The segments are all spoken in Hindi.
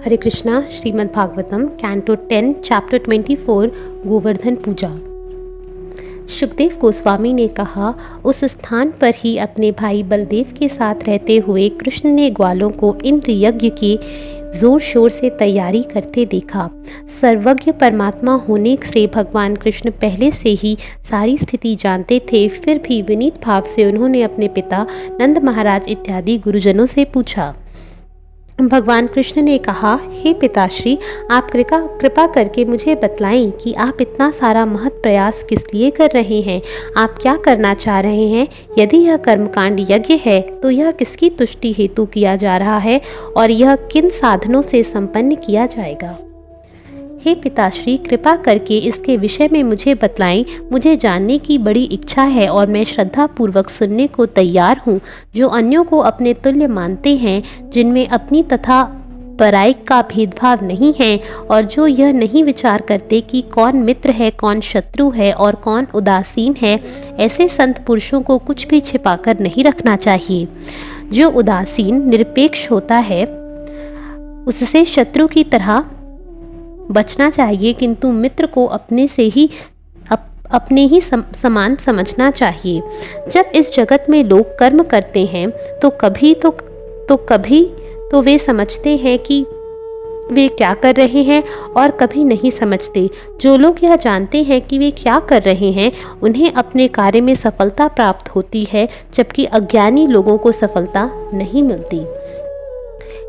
हरे कृष्णा। श्रीमद् भागवतम कैंटो 10 चैप्टर 24 गोवर्धन पूजा। सुखदेव गोस्वामी ने कहा, उस स्थान पर ही अपने भाई बलदेव के साथ रहते हुए कृष्ण ने ग्वालों को इंद्र यज्ञ की जोर शोर से तैयारी करते देखा। सर्वज्ञ परमात्मा होने से भगवान कृष्ण पहले से ही सारी स्थिति जानते थे, फिर भी विनीत भाव से उन्होंने अपने पिता नंद महाराज इत्यादि गुरुजनों से पूछा। भगवान कृष्ण ने कहा, हे पिताश्री, आप कृपा करके मुझे बतलाएं कि आप इतना सारा महत् प्रयास किस लिए कर रहे हैं। आप क्या करना चाह रहे हैं? यदि यह कर्मकांड यज्ञ है तो यह किसकी तुष्टि हेतु किया जा रहा है और यह किन साधनों से संपन्न किया जाएगा? हे पिताश्री, कृपा करके इसके विषय में मुझे बतलाएं। मुझे जानने की बड़ी इच्छा है और मैं श्रद्धा पूर्वक सुनने को तैयार हूँ। जो अन्यों को अपने तुल्य मानते हैं, जिनमें अपनी तथा पराई का भेदभाव नहीं है और जो यह नहीं विचार करते कि कौन मित्र है, कौन शत्रु है और कौन उदासीन है, ऐसे संत पुरुषों को कुछ भी छिपाकर नहीं रखना चाहिए। जो उदासीन निरपेक्ष होता है उससे शत्रु की तरह बचना चाहिए, किंतु मित्र को अपने ही समान समझना चाहिए। जब इस जगत में लोग कर्म करते हैं तो कभी तो वे समझते हैं कि वे क्या कर रहे हैं और कभी नहीं समझते। जो लोग यह जानते हैं कि वे क्या कर रहे हैं, उन्हें अपने कार्य में सफलता प्राप्त होती है, जबकि अज्ञानी लोगों को सफलता नहीं मिलती।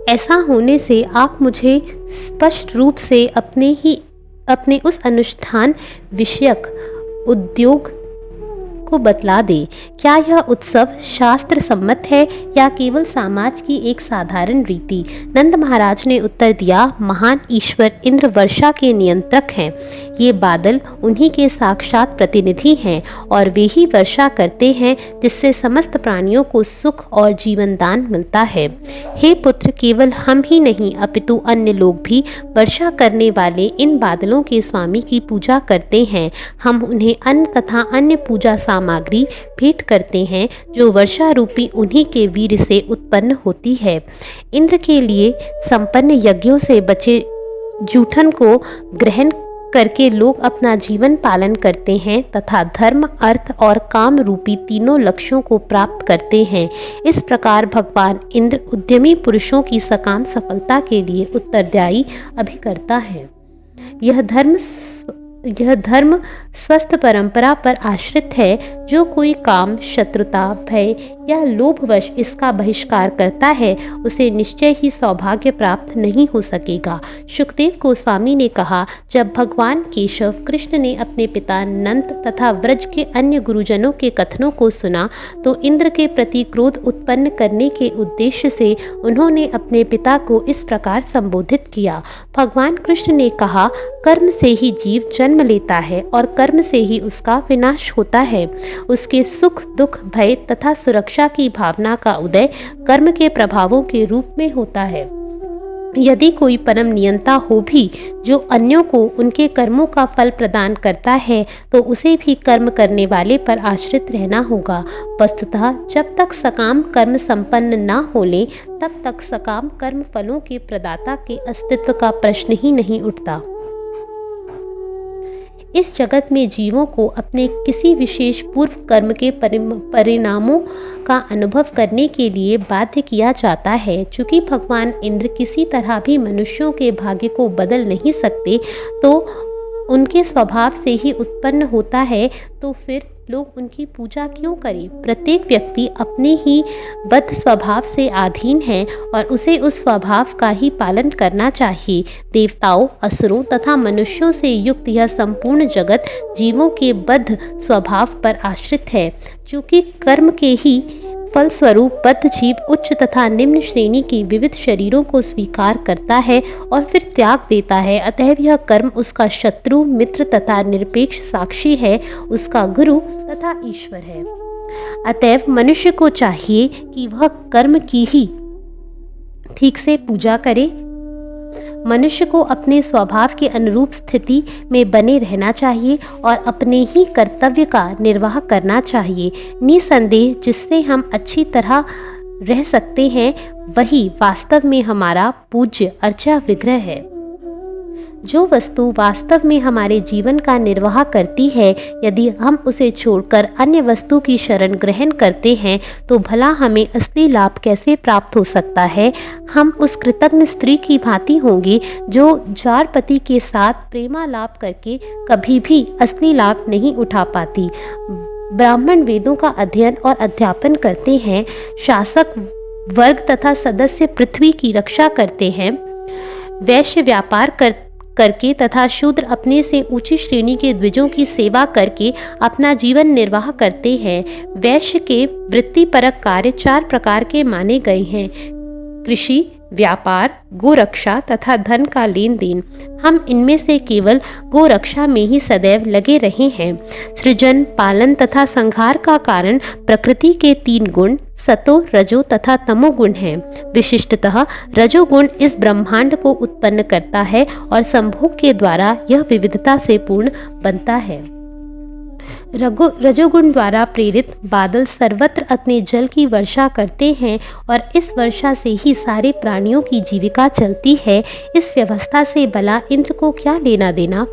ऐसा होने से आप मुझे स्पष्ट रूप से अपने उस अनुष्ठान विषयक उद्योग को बतला दे। क्या यह उत्सव शास्त्र सम्मत है या केवल समाज की एक साधारण रीति? नंद महाराज ने उत्तर दिया, महान ईश्वर इंद्र वर्षा के नियंत्रक हैं। ये बादल उन्हीं के साक्षात प्रतिनिधि हैं और वे ही वर्षा करते हैं, जिससे समस्त प्राणियों को सुख और जीवन दान मिलता है। हे पुत्र, केवल हम ही नहीं अपितु अन्य लोग भी वर्षा करने वाले इन बादलों के स्वामी की पूजा करते हैं। हम उन्हें अन्न तथा अन्य पूजा सामग्री भेंट करते हैं, जो वर्षा रूपी उन्हीं के वीर से उत्पन्न होती है। इंद्र के लिए संपन्न यज्ञों से बचे जूठन को ग्रहण करके लोग अपना जीवन पालन करते हैं तथा धर्म, अर्थ और काम रूपी तीनों लक्ष्यों को प्राप्त करते हैं। इस प्रकार भगवान इंद्र उद्यमी पुरुषों की सकाम सफलता के लिए उत्तरदायी अभिकर्ता है। यह धर्म स्वस्थ परंपरा पर आश्रित है। जो कोई काम, शत्रुता, भय या लोभवश इसका बहिष्कार करता है, उसे निश्चय ही सौभाग्य प्राप्त नहीं हो सकेगा। सुखदेव गोस्वामी ने कहा, जब भगवान केशव कृष्ण ने अपने पिता नंद तथा व्रज के अन्य गुरुजनों के कथनों को सुना तो इंद्र के प्रति क्रोध उत्पन्न करने के उद्देश्य से उन्होंने अपने पिता को इस प्रकार संबोधित किया। भगवान कृष्ण ने कहा, कर्म से ही जीव जन्म लेता है और कर्म से ही उसका विनाश होता है। उसके सुख, दुख, भय तथा सुरक्षा की भावना का उदय कर्म के प्रभावों के रूप में होता है। यदि कोई परम नियंता हो भी जो अन्यों को उनके कर्मों का फल प्रदान करता है, तो उसे भी कर्म करने वाले पर आश्रित रहना होगा। वस्तुतः जब तक सकाम कर्म संपन्न न हो ले, तब तक सकाम कर्म फलों के प्रदाता के अस्तित्व का प्रश्न ही नहीं उठता। इस जगत में जीवों को अपने किसी विशेष पूर्व कर्म के परिणामों का अनुभव करने के लिए बाध्य किया जाता है। चूँकि भगवान इंद्र किसी तरह भी मनुष्यों के भाग्य को बदल नहीं सकते, तो उनके स्वभाव से ही उत्पन्न होता है, तो फिर लोग उनकी पूजा क्यों करें? प्रत्येक व्यक्ति अपने ही बद्ध स्वभाव से अधीन है और उसे उस स्वभाव का ही पालन करना चाहिए। देवताओं, असुरों तथा मनुष्यों से युक्त यह संपूर्ण जगत जीवों के बद्ध स्वभाव पर आश्रित है। चूँकि कर्म के ही फलस्वरूप बद्ध जीव उच्च तथा निम्न श्रेणी के विविध शरीरों को स्वीकार करता है और फिर त्याग देता है, अतएव यह कर्म उसका शत्रु, मित्र तथा निरपेक्ष साक्षी है, उसका गुरु तथा ईश्वर है। अतएव मनुष्य को चाहिए कि वह कर्म की ही ठीक से पूजा करे। मनुष्य को अपने स्वभाव के अनुरूप स्थिति में बने रहना चाहिए और अपने ही कर्तव्य का निर्वाह करना चाहिए। निसंदेह जिससे हम अच्छी तरह रह सकते हैं, वही वास्तव में हमारा पूज्य अर्चा विग्रह है। जो वस्तु वास्तव में हमारे जीवन का निर्वाह करती है, यदि हम उसे छोड़कर अन्य वस्तु की शरण ग्रहण करते हैं तो भला हमें असली लाभ कैसे प्राप्त हो सकता है। हम उस कृतज्ञ स्त्री की भांति होंगे जो जार पति के साथ प्रेमालाप करके कभी भी असली लाभ नहीं उठा पाती। ब्राह्मण वेदों का अध्ययन और अध्यापन करते हैं, शासक वर्ग तथा सदस्य पृथ्वी की रक्षा करते हैं, वैश्य व्यापार करके तथा शूद्र अपने से ऊंची श्रेणी के द्विजों की सेवा करके अपना जीवन निर्वाह करते हैं। वैश्य के वृत्तिपरक कार्य 4 प्रकार के माने गए हैं: कृषि, व्यापार, गोरक्षा तथा धन का लेन देन। हम इनमें से केवल गोरक्षा में ही सदैव लगे रहे हैं। सृजन, पालन तथा संहार का कारण प्रकृति के 3 गुण सतो, रजो तथा तमोगुण हैं। विशिष्टतः रजोगुण इस ब्रह्मांड को उत्पन्न करता है और संभोग के द्वारा यह विविधता से पूर्ण बनता है। रजोगुण द्वारा प्रेरित बादल सर्वत्र अपने जल की वर्षा करते हैं और इस वर्षा से ही सारे प्राणियों की जीविका चलती है। इस व्यवस्था से भला इंद्र को क्या लेना देना।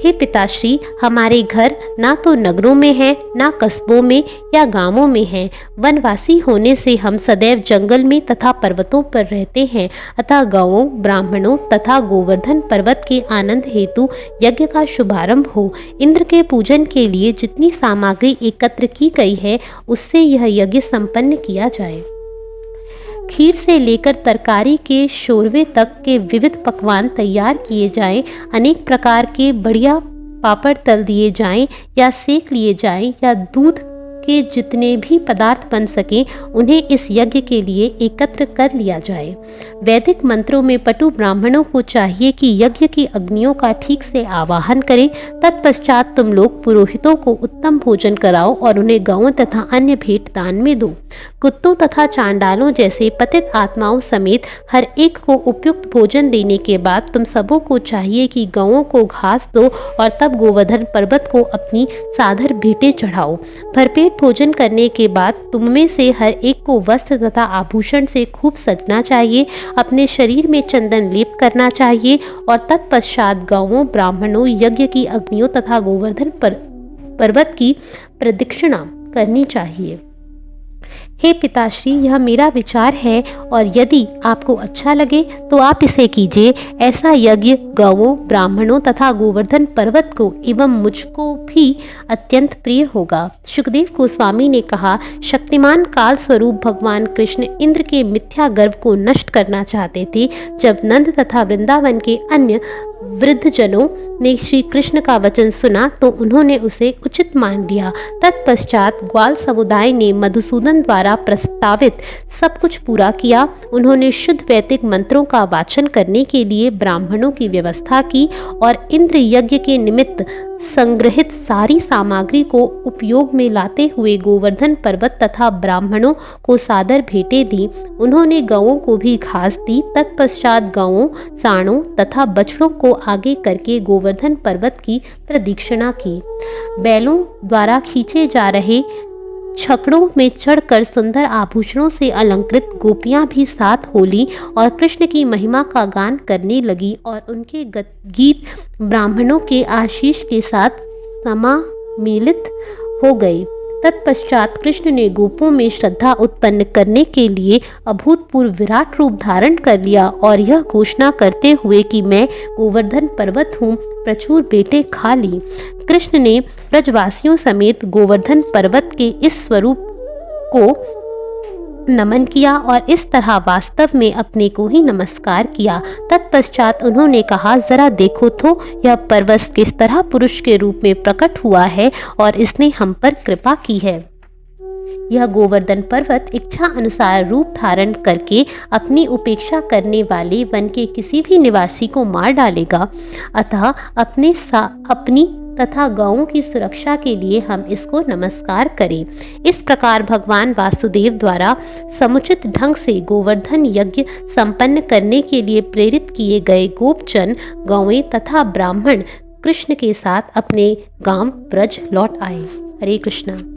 हे पिताश्री, हमारे घर ना तो नगरों में हैं, ना कस्बों में या गांवों में हैं। वनवासी होने से हम सदैव जंगल में तथा पर्वतों पर रहते हैं। अतः गौओं, ब्राह्मणों तथा गोवर्धन पर्वत के आनंद हेतु यज्ञ का शुभारंभ हो। इंद्र के पूजन के लिए जितनी सामग्री एकत्र की गई है, उससे यह यज्ञ संपन्न किया जाए। खीर से लेकर तरकारी के शोरवे तक के विविध पकवान तैयार किए जाएं, अनेक प्रकार के बढ़िया पापड़ तल दिए जाएं या सेक लिए जाएं, या दूध के जितने भी पदार्थ बन सकें उन्हें इस यज्ञ के लिए एकत्र कर लिया जाए। वैदिक मंत्रों में पटु ब्राह्मणों को चाहिए कि यज्ञ की अग्नियों का ठीक से आवाहन करें। तत्पश्चात तुम लोग पुरोहितों को उत्तम भोजन कराओ और उन्हें गौओं तथा अन्य भेंट दान में दो। कुत्तों तथा चांडालों जैसे पतित आत्माओं समेत हर एक को उपयुक्त भोजन देने के बाद तुम सबों को चाहिए कि गौओं को घास दो और तब गोवर्धन पर्वत को अपनी सादर भेंटें चढ़ाओ। भरपेट भोजन करने के बाद तुम में से हर एक को वस्त्र तथा आभूषण से खूब सजना चाहिए, अपने शरीर में चंदन लेप करना चाहिए और तत्पश्चात गौओं, ब्राह्मणों, यज्ञ की अग्नियों तथा गोवर्धन पर्वत की प्रदक्षिणा करनी चाहिए। हे पिताश्री, यह मेरा विचार है और यदि आपको अच्छा लगे तो आप इसे कीजिए। ऐसा यज्ञ गौओं, ब्राह्मणों तथा गोवर्धन पर्वत को एवं मुझको भी अत्यंत प्रिय होगा। सुखदेव गोस्वामी ने कहा, शक्तिमान काल स्वरूप भगवान कृष्ण इंद्र के मिथ्या गर्व को नष्ट करना चाहते थे। जब नंद तथा वृंदावन के अन्य वृद्धजनों ने श्री कृष्ण का वचन सुना तो उन्होंने उसे उचित मान लिया। तत्पश्चात ग्वाल समुदाय ने मधुसूदन द्वारा प्रस्तावित सब कुछ पूरा किया। उन्होंने शुद्ध वैदिक मंत्रों का वाचन करने के लिए ब्राह्मणों की व्यवस्था की और इंद्र यज्ञ के निमित्त संग्रहित सारी सामग्री को उपयोग में लाते हुए गोवर्धन पर्वत तथा ब्राह्मणों को सादर भेंटें दी। उन्होंने गौओं को भी घास दी। तत्पश्चात गौओं, साणों तथा बछड़ों को आगे करके गोवर्धन पर्वत की प्रदक्षिणा की। बैलों द्वारा खींचे जा रहे छकड़ों में चढ़कर सुंदर आभूषणों से अलंकृत गोपियां भी साथ होली और कृष्ण की महिमा का गान करने लगी और उनके गीत ब्राह्मणों के आशीष के साथ समामिलित हो गए। तत्पश्चात कृष्ण ने गोपों में श्रद्धा उत्पन्न करने के लिए अभूतपूर्व विराट रूप धारण कर लिया और यह घोषणा करते हुए कि मैं गोवर्धन पर्वत हूँ, प्रचुर बेटे खा ली। कृष्ण ने ब्रजवासियों समेत गोवर्धन पर्वत के इस स्वरूप को नमन किया और इस तरह वास्तव में अपने को ही नमस्कार किया। तत्पश्चात उन्होंने कहा, जरा देखो तो यह पर्वत किस तरह पुरुष के रूप में प्रकट हुआ है और इसने हम पर कृपा की है। यह गोवर्धन पर्वत इच्छा अनुसार रूप धारण करके अपनी उपेक्षा करने वाले वन के किसी भी निवासी को मार डालेगा। अतः अपनी तथा गौओं की सुरक्षा के लिए हम इसको नमस्कार करें। इस प्रकार भगवान वासुदेव द्वारा समुचित ढंग से गोवर्धन यज्ञ संपन्न करने के लिए प्रेरित किए गए गोपजन, गौएं तथा ब्राह्मण कृष्ण के साथ अपने गांव ब्रज लौट आए। हरे कृष्णा।